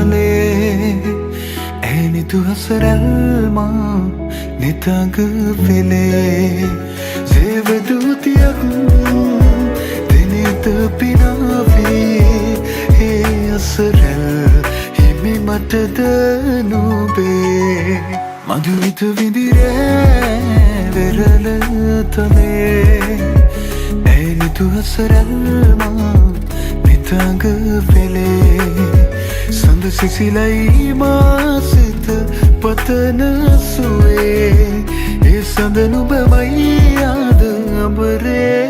තලේ ඇනිතු හසරල්මා නිතඟ පෙළේ සේවදූතියක් දිනිත පිනාවේ ඒ අසරල් හිමි මටද නුබේ මధుවිත විඳිරේ වෙරළ තලේ ඇනිතු හසරල්මා නිතඟ පෙළේ සඳ සිසිලයි මාසිත පතන සුවේ ඒ සඳ නුබමයි ආද අඹරේ